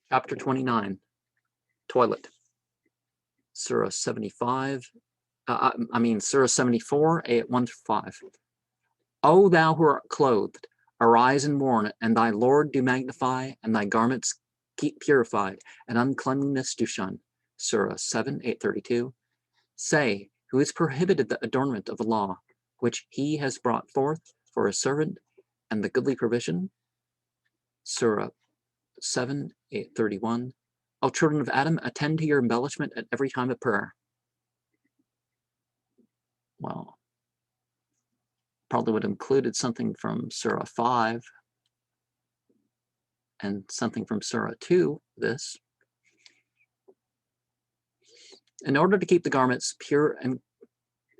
Chapter 29, Toilet. Surah 75, Surah 74, ayat 1 through 5. O thou who art clothed, arise and mourn, and thy Lord do magnify, and thy garments keep purified, and uncleanliness do shun. Surah 7, 832. Say, who has prohibited the adornment of Allah, which he has brought forth for his servant, and the goodly provision? Surah 7, 831. O children of Adam, attend to your embellishment at every time of prayer. Well, probably would have included something from Surah 5 and something from Surah 2, this. In order to keep the garments pure and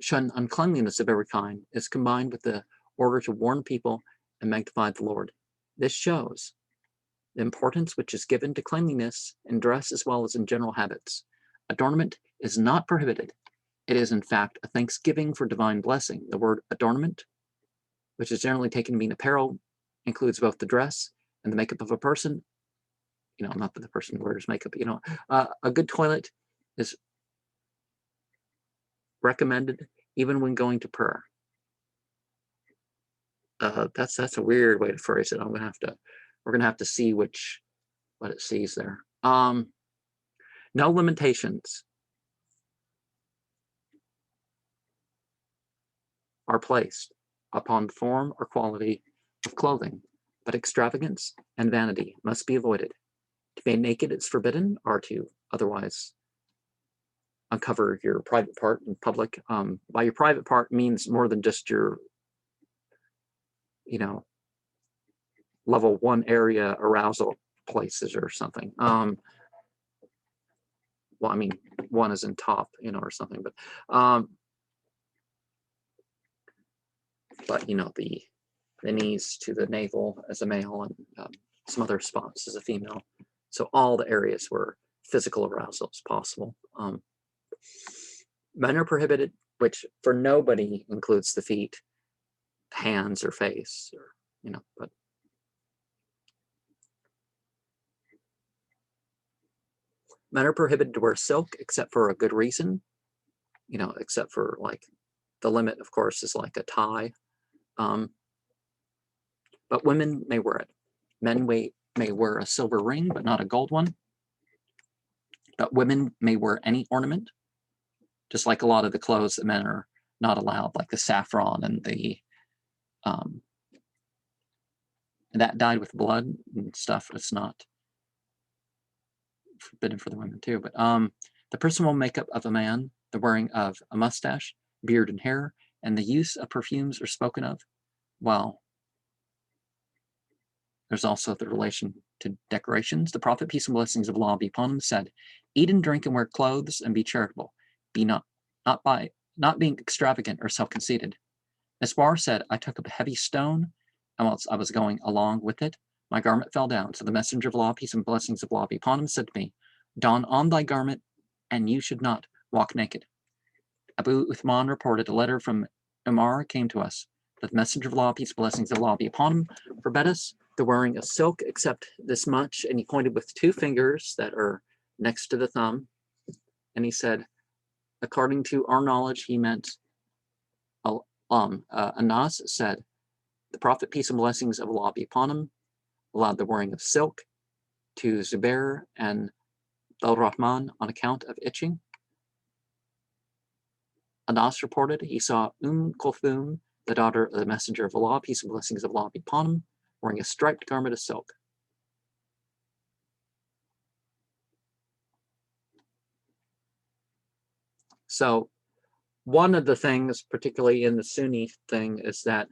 shun uncleanliness of every kind, is combined with the order to warn people and magnify the Lord. This shows the importance which is given to cleanliness in dress as well as in general habits. Adornment is not prohibited. It is, in fact, a thanksgiving for divine blessing. The word adornment, which is generally taken to mean apparel, includes both the dress and the makeup of a person. Not that the person wears makeup. A good toilet is recommended even when going to prayer. That's a weird way to phrase it. We're gonna have to see what it sees there. No limitations are placed upon form or quality of clothing, but extravagance and vanity must be avoided. To be naked is forbidden, or to otherwise uncover your private part in public. By your private part means more than just your, level 1 area arousal places or something. Well, I mean, one is in top, or something, but the knees to the navel as a male, and some other spots as a female. So all the areas where physical arousal is possible. Men are prohibited, which for nobody includes the feet, hands, or face, or but men are prohibited to wear silk except for a good reason, except for like the limit, of course, is like a tie. But women may wear it. Men may wear a silver ring, but not a gold one. But women may wear any ornament, just like a lot of the clothes that men are not allowed, like the saffron and the that dyed with blood and stuff. It's not forbidden for the women too. But the personal makeup of a man, the wearing of a mustache, beard, and hair, and the use of perfumes are spoken of. While there's also the relation to decorations. The Prophet, peace and blessings of Allah be upon him, said, "Eat and drink and wear clothes and be charitable. Be not being extravagant or self-conceited." Asbar said, "I took up a heavy stone, and whilst I was going along with it, my garment fell down. So the Messenger of Allah, peace and blessings of Allah be upon him, said to me, 'Don on thy garment, and you should not walk naked.'" Abu Uthman reported, a letter from Umar came to us, that the Messenger of Allah, peace and blessings of Allah be upon him, forbade us the wearing of silk except this much, and he pointed with 2 fingers that are next to the thumb, and he said, according to our knowledge, he meant Anas said, the Prophet, peace and blessings of Allah be upon him, allowed the wearing of silk to Zubair and Al-Rahman on account of itching. Anas reported he saw Kulthum, the daughter of the Messenger of Allah, peace and blessings of Allah be upon him, wearing a striped garment of silk. So one of the things, particularly in the Sunni thing, is that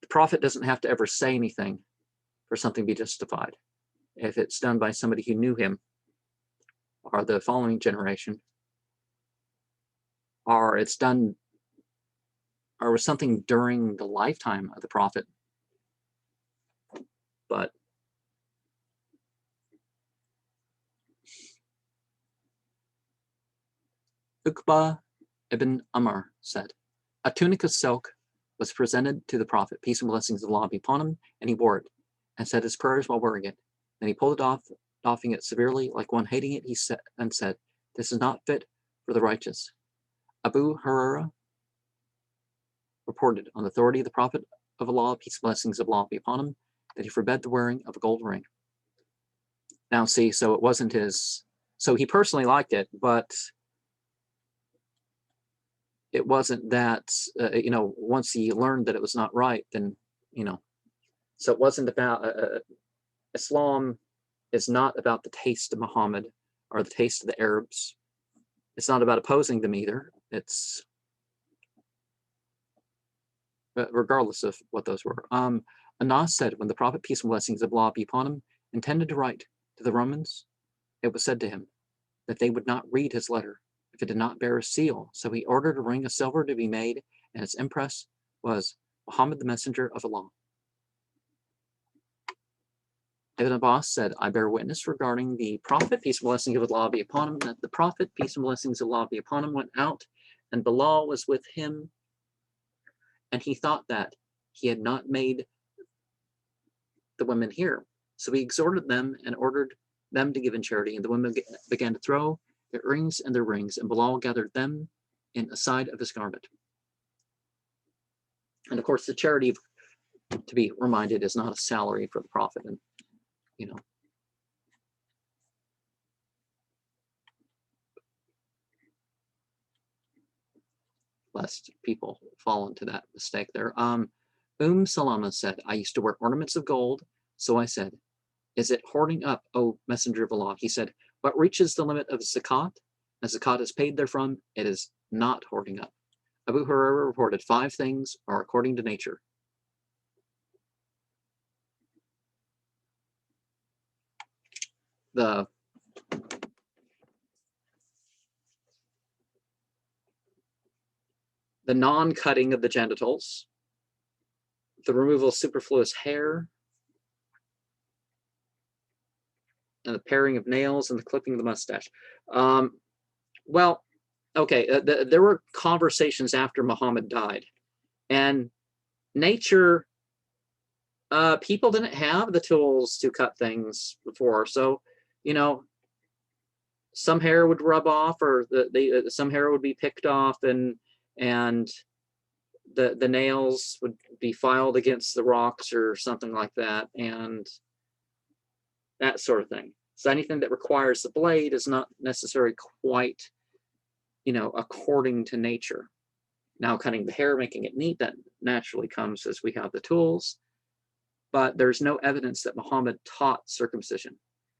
the Prophet doesn't have to ever say anything for something to be justified. If it's done by somebody who knew him, or the following generation, or it's done, or was something during the lifetime of the Prophet. But Uqba ibn Amr said, a tunic of silk was presented to the Prophet, peace and blessings of Allah be upon him, and he wore it, and said his prayers while wearing it. Then he pulled it off, doffing it severely, like one hating it, he said, "This is not fit for the righteous." Abu Huraira reported on the authority of the Prophet of Allah, peace and blessings of Allah be upon him, that he forbade the wearing of a gold ring. Now, see, so it wasn't his. So he personally liked it, but it wasn't that. Once he learned that it was not right, then So it wasn't about Islam. Is not about the taste of Muhammad or the taste of the Arabs. It's not about opposing them either. It's regardless of what those were. Anas said, when the Prophet, peace and blessings of Allah be upon him, intended to write to the Romans, it was said to him that they would not read his letter if it did not bear a seal. So he ordered a ring of silver to be made, and its impress was Muhammad, the messenger of Allah. Ibn Abbas said, I bear witness regarding the Prophet, peace and blessings of Allah be upon him, that the Prophet, peace and blessings of Allah be upon him, went out, and Bilal was with him, and he thought that he had not made the women hear. So he exhorted them and ordered them to give in charity, and the women began to throw their earrings and their rings, and Bilal gathered them in a side of his garment. And of course, the charity, to be reminded, is not a salary for the Prophet, and lest people fall into that mistake there. Salama said, I used to wear ornaments of gold, so I said, is it hoarding up, O Messenger of Allah? He said, what reaches the limit of zakat, as zakat is paid therefrom, it is not hoarding up. Abu Hurairah reported 5 things are according to nature. The non-cutting of the genitals, the removal of superfluous hair, and the paring of nails, and the clipping of the mustache. Well, okay, there were conversations after Muhammad died, and nature, people didn't have the tools to cut things before, so some hair would rub off, or some hair would be picked off, and the nails would be filed against the rocks or something like that, and that sort of thing. So anything that requires the blade is not necessarily quite, according to nature. Now, cutting the hair, making it neat, that naturally comes as we have the tools, but there's no evidence that Muhammad taught circumcision.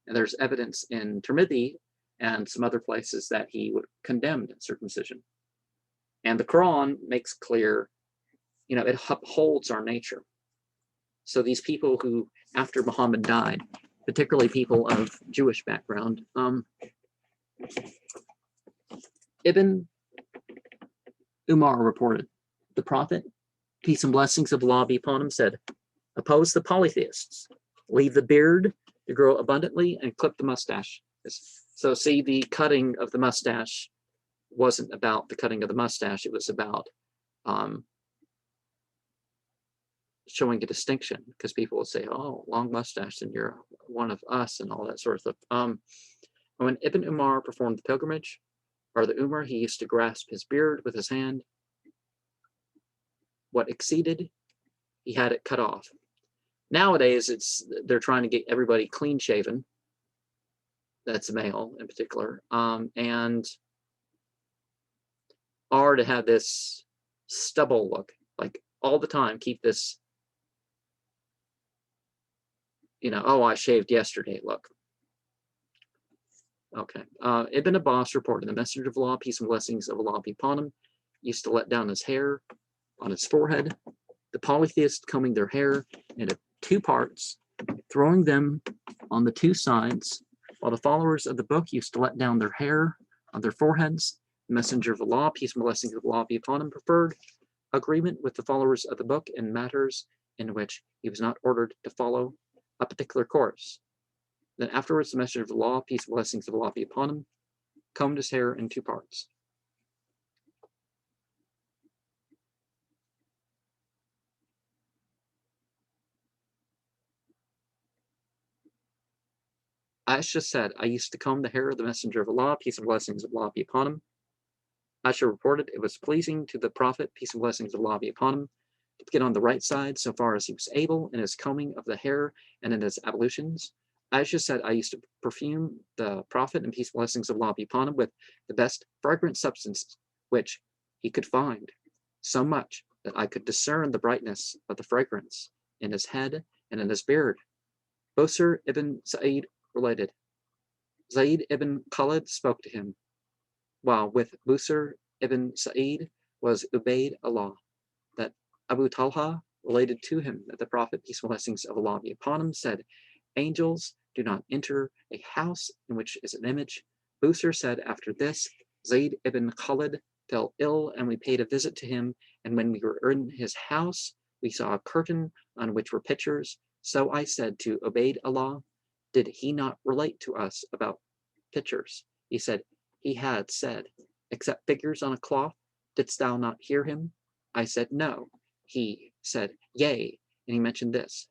And there's evidence in Tirmidhi and some other places that he would condemn circumcision. And the Quran makes clear, it upholds our nature. So these people who, after Muhammad died, particularly people of Jewish background, Ibn Umar reported, the Prophet, peace and blessings of Allah be upon him, said, oppose the polytheists, leave the beard to grow abundantly, and clip the mustache. So see, the cutting of the mustache wasn't about the cutting of the mustache, it was about showing a distinction, because people will say, oh, long mustache, and you're one of us, and all that sort of stuff. When Ibn Umar performed the pilgrimage, or the Umar, he used to grasp his beard with his hand. What exceeded, he had it cut off. Nowadays, they're trying to get everybody clean shaven. That's a male in particular, and are to have this stubble look, like all the time. Keep this, oh, I shaved yesterday look. Okay. Ibn Abbas reported, the Messenger of Allah, peace and blessings of Allah be upon him, used to let down his hair on his forehead. The polytheists combing their hair into 2 parts, throwing them on the 2 sides, while the followers of the book used to let down their hair on their foreheads. The Messenger of Allah, peace and blessings of Allah be upon him, preferred agreement with the followers of the book in matters in which he was not ordered to follow a particular course. Then afterwards, the Messenger of Allah, peace and blessings of Allah be upon him, combed his hair in 2 parts. Aisha said, I used to comb the hair of the Messenger of Allah, peace and blessings of Allah be upon him. Aisha reported it was pleasing to the Prophet, peace and blessings of Allah be upon him, to get on the right side so far as he was able in his combing of the hair and in his ablutions. Aisha said, I used to perfume the Prophet, and peace and blessings of Allah be upon him, with the best fragrant substance which he could find, so much that I could discern the brightness of the fragrance in his head and in his beard. Busr ibn Sa'id related, Zayd ibn Khalid spoke to him, while with Busr ibn Sa'id was Ubayd Allah, that Abu Talha related to him that the Prophet, peace and blessings of Allah be upon him, said, angels do not enter a house in which is an image. Busr said, after this, Zayd ibn Khalid fell ill, and we paid a visit to him, and when we were in his house, we saw a curtain on which were pictures. So I said to Ubayd Allah, did he not relate to us about pictures? He said, he had said, except figures on a cloth, didst thou not hear him? I said, no. He said, yea, and he mentioned this.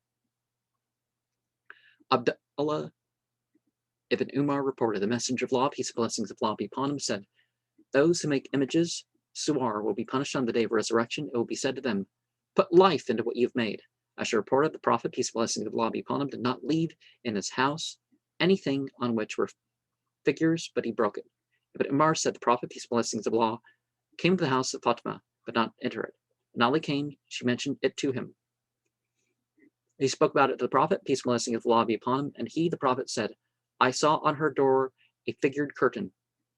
Abdullah ibn Umar reported, the Messenger of Allah, peace and blessings of Allah be upon him, said, those who make images, suwar, will be punished on the day of resurrection. It will be said to them, put life into what you've made. Aisha reported, the Prophet, peace and blessings of Allah be upon him, did not leave in his house anything on which were figures, but he broke it. But Umar said, the Prophet, peace and blessings of Allah, came to the house of Fatima, but not enter it. When Ali came, she mentioned it to him. He spoke about it to the Prophet, peace and blessings of Allah be upon him, and he, the Prophet, said, I saw on her door a figured curtain.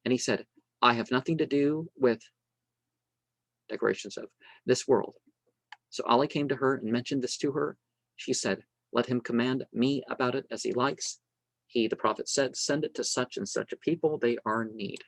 And he said, I have nothing to do with decorations of this world. So Ali came to her and mentioned this to her. She said, let him command me about it as he likes. He, the Prophet, said, send it to such and such a people, they are in need.